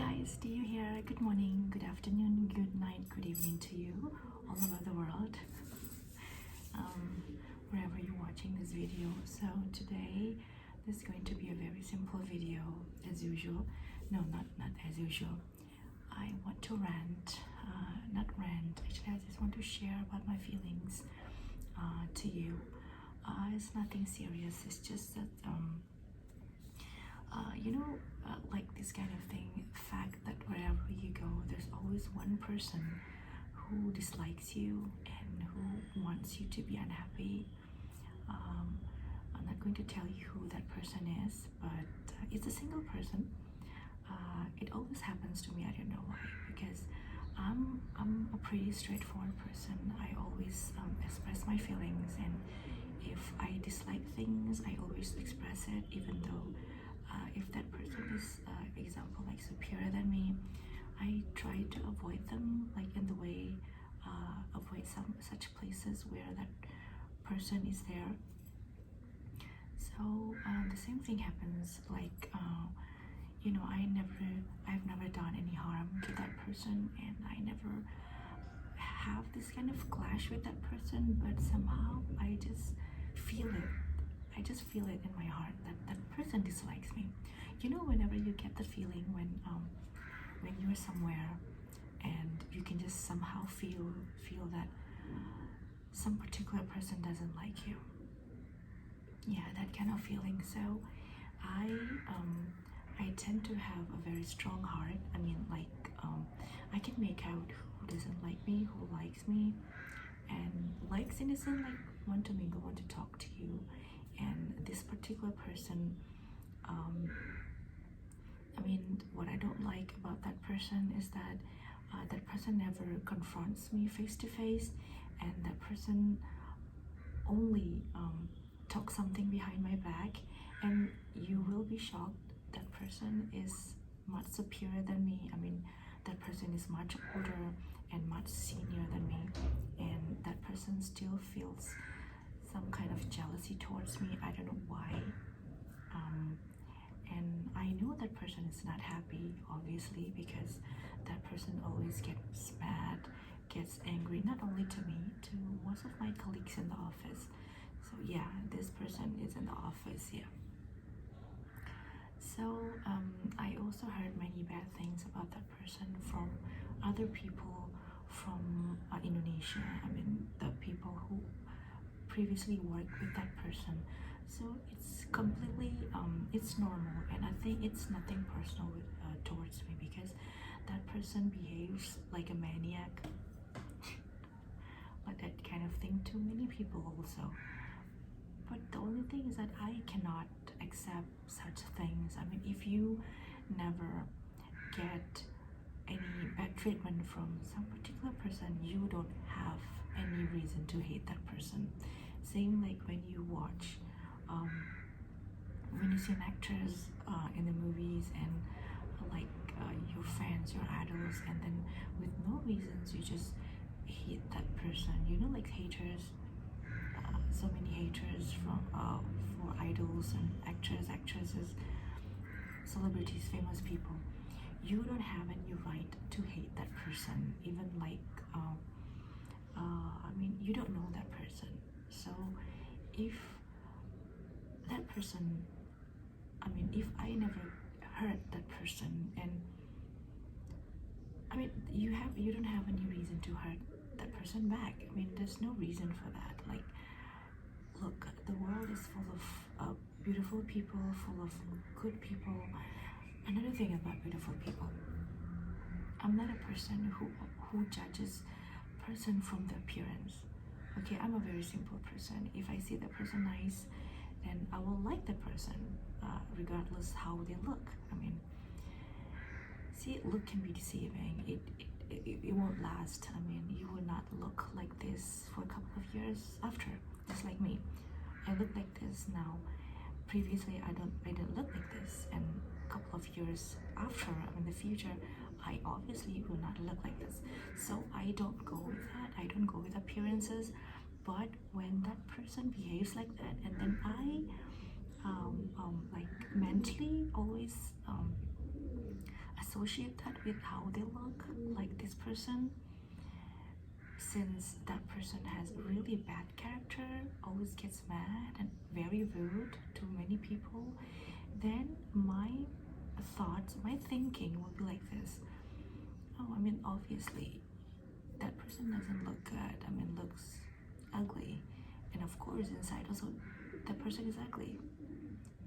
guys, do you hear? Good morning, good afternoon, good night, good evening to you all over the world, wherever you're watching this video. So today there's going to be a very simple video as usual. No, not as usual. I want to rant, not rant, actually I just want to share about my feelings to you. It's nothing serious, it's just that like this kind of thing, fact that wherever you go there's always one person who dislikes you and who wants you to be unhappy. I'm not going to tell you who that person is, but it's a single person. It always happens to me. I don't know why, because I'm a pretty straightforward person. I always express my feelings, and if I dislike things I always express it, even though if that person is example like superior than me, I try to avoid them, like in the way avoid some such places where that person is there. So the same thing happens, like I've never done any harm to that person, and I never have this kind of clash with that person, but somehow I just feel it. I just feel it in my heart that that person dislikes me. Whenever you get the feeling when you're somewhere and you can just somehow feel that some particular person doesn't like you. Yeah, that kind of feeling. So I tend to have a very strong heart. I mean, I can make out who doesn't like me, who likes me, and likes in a sense like want to mingle, want to talk to you. And this particular person, what I don't like about that person is that that person never confronts me face to face, and that person only talks something behind my back, and you will be shocked. That person is much superior than me. That person is much older and much senior than me, and that person still feels some kind of jealousy towards me. I don't know why. And I know that person is not happy, obviously, because that person always gets mad, gets angry, not only to me, to most of my colleagues in the office. So yeah, this person is in the office, yeah. So I also heard many bad things about that person from other people from Indonesia. The people who previously worked with that person. So it's completely it's normal, and I think it's nothing personal towards me, because that person behaves like a maniac, but that kind of thing to many people also. But the only thing is that I cannot accept such things. If you never get any bad treatment from some particular person, you don't have any reason to hate that person. Same like when you watch when you see an actress in the movies, and your fans, your idols, and then with no reasons you just hate that person, like haters. So many haters from for idols and actresses, celebrities, famous people. You don't have any right to hate that person, even you don't know that person. So if that person, if I never hurt that person, and you don't have any reason to hurt that person back. There's no reason for that. Like, look, the world is full of beautiful people, full of good people. Another thing about beautiful people, I'm not a person who judges person from the appearance. Okay, I'm a very simple person. If I see the person nice, then I will like the person, regardless how they look. See, look can be deceiving. It won't last. You will not look like this for a couple of years after. Just like me, I look like this now. Previously, I didn't look like this, and a couple of years after, in the future, I obviously will not look like this. So I don't go with that. I don't go with appearances. But when that person behaves like that, and then I mentally always associate that with how they look, like this person. Since that person has really bad character, always gets mad and very rude to many people, then my thoughts, my thinking will be like this. Oh, I mean, obviously that person doesn't look good. I mean, looks ugly, and of course inside also the person is ugly.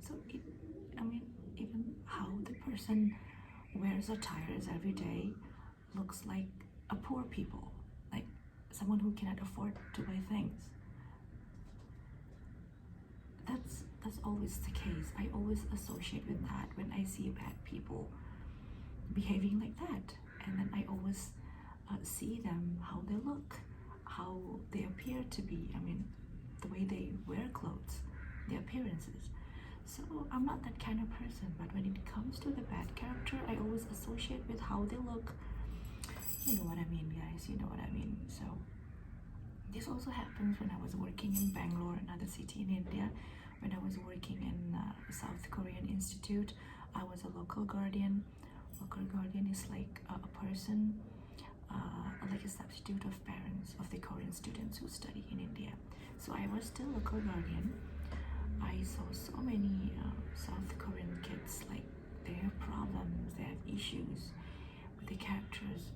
So I mean, even how the person wears attires every day looks like a poor people, like someone who cannot afford to buy things. That's always the case. I always associate with that when I see bad people behaving like that, and then I always see them, how they look, how they appear to be. I mean, the way they wear clothes, their appearances. So I'm not that kind of person, but when it comes to the bad character, I always associate with how they look. You know what I mean, guys, you know what I mean. So this also happens when I was working in Bangalore, another city in India. When I was working in South Korean Institute, I was a local guardian. Local guardian is like a person, like a substitute of parents of the Korean students who study in India. So I was still local guardian. I saw so many South Korean kids, like they have problems, they have issues with the characters,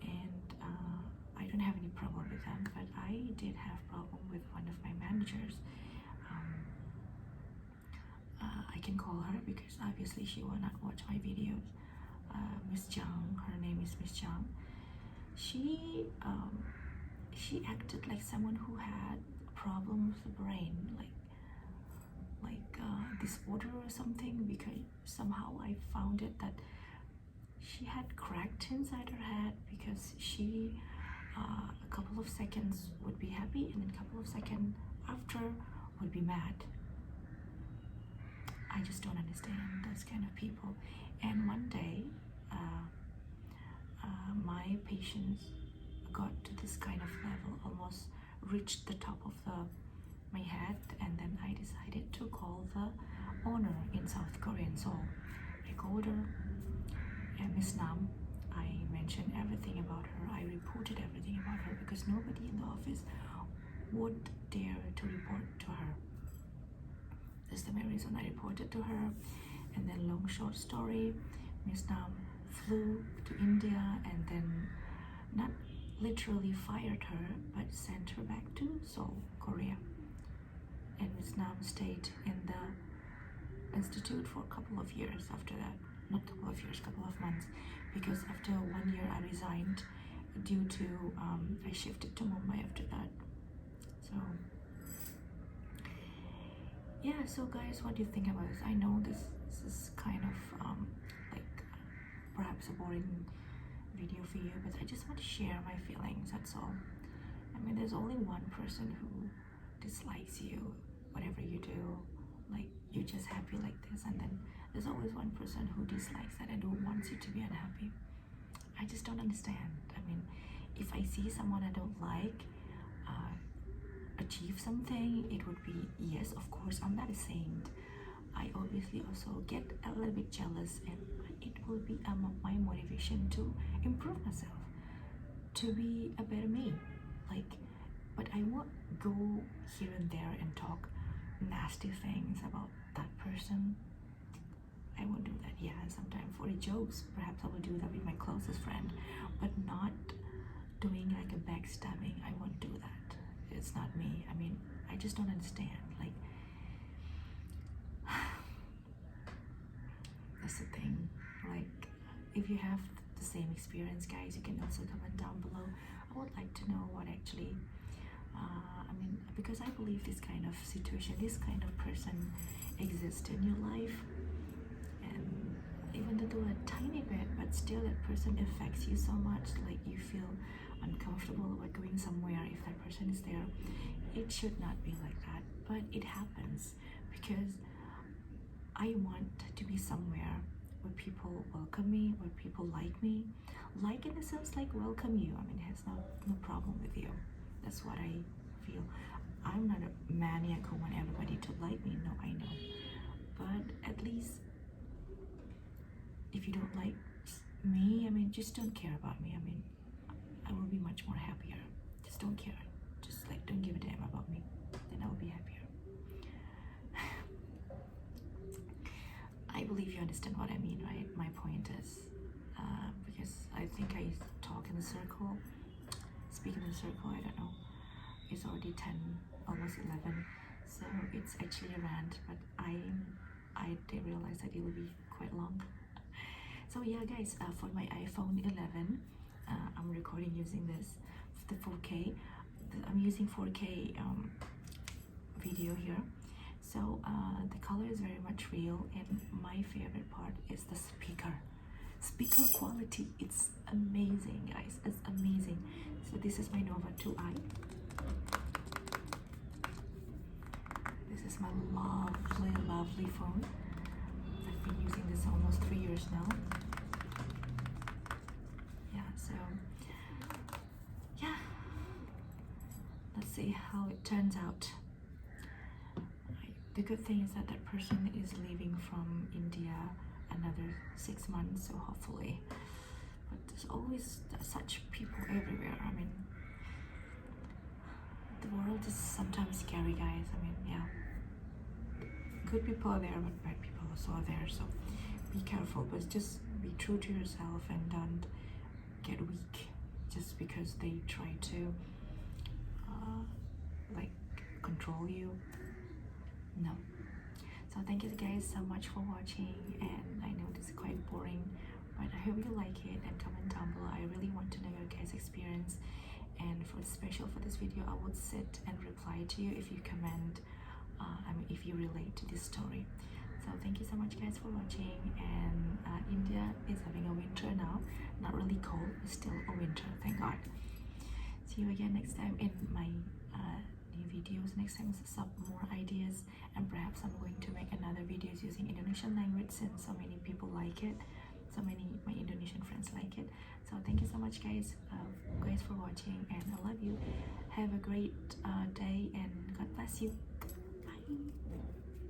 and I don't have any problem with them, but I did have problem with one of my managers. I can call her because obviously she will not watch my videos. Miss Jang, her name is Miss Jang. She acted like someone who had a problem with the brain, like disorder or something, because somehow I found it that she had cracked inside her head, because she a couple of seconds would be happy and then a couple of seconds after would be mad. I just don't understand those kind of people. And one day my patience got to this kind of level, almost reached the top of my head, and then I decided to call the owner in South Korea in Seoul. I called her, and Miss Nam. I mentioned everything about her. I reported everything about her because nobody in the office would dare to report to her. That's the main reason I reported to her. And then, long short story, Miss Nam flew to India and then not literally fired her, but sent her back to Seoul, Korea. And Miss Nam stayed in the institute for a couple of years after that. Not a couple of years, couple of months, because after 1 year I resigned due to I shifted to Mumbai after that. So yeah, so guys, what do you think about this? I know this is kind of like perhaps a boring video for you, but I just want to share my feelings, that's all. I mean, there's only one person who dislikes you, whatever you do, like you're just happy like this, and then there's always one person who dislikes that and who wants you to be unhappy. I just don't understand. I mean, if I see someone I don't like achieve something, it would be, yes, of course, I'm not a saint. I obviously also get a little bit jealous, and it will be my motivation to improve myself, to be a better me. Like, but I won't go here and there and talk nasty things about that person. I won't do that. Yeah, sometimes for the jokes, perhaps I will do that with my closest friend, but not doing like a backstabbing. I won't do that. It's not me. I mean, I just don't understand. Like, that's the thing. Like, if you have the same experience, guys, you can also comment down below. I would like to know what actually I mean, because I believe this kind of situation, this kind of person exists in your life, and even though a tiny bit, but still that person affects you so much, like you feel uncomfortable about going somewhere if that person is there. It should not be like that, but it happens because I want to be somewhere where people welcome me, where people like me, like in the sense like welcome you. I mean, it has no problem with you. That's what I feel. I'm not a maniac who want everybody to like me. No, I know, but at least if you don't like me, I mean, just don't care about me. I mean, I will be much more happier. Just don't care. Just like don't give a damn about me. Then I will be happier. I believe you understand what I mean, right? My point is, because I think I talk in a circle, speak in a circle, I don't know. It's already 10, almost 11, so it's actually a rant, but I did realize that it will be quite long. So yeah, guys, for my iPhone 11, I'm recording using this, the 4K. I'm using 4K video here. So the color is very much real, and my favorite part is the speaker quality. It's amazing, guys. It's amazing. So this is my Nova 2i. This is my lovely phone. I've been using this almost 3 years now. Yeah, so yeah, let's see how it turns out. The good thing is that that person is leaving from India another 6 months, so hopefully. But there's always such people everywhere. I mean, the world is sometimes scary, guys. I mean, yeah, good people are there, but bad people also are there. So be careful, but just be true to yourself and don't get weak just because they try to like control you. No. So thank you guys so much for watching, and I know this is quite boring, but I hope you like it, and comment down below. I really want to know your guys' experience, and for special for this video I would sit and reply to you if you comment, I mean if you relate to this story. So thank you so much guys for watching, and India is having a winter now, not really cold, but still a winter, thank God. See you again next time in my new videos. Next time is some more ideas, and perhaps I'm going to make another videos using Indonesian language since so many people like it, so many my Indonesian friends like it. So thank you so much guys for watching, and I love you. Have a great day, and God bless you. Bye.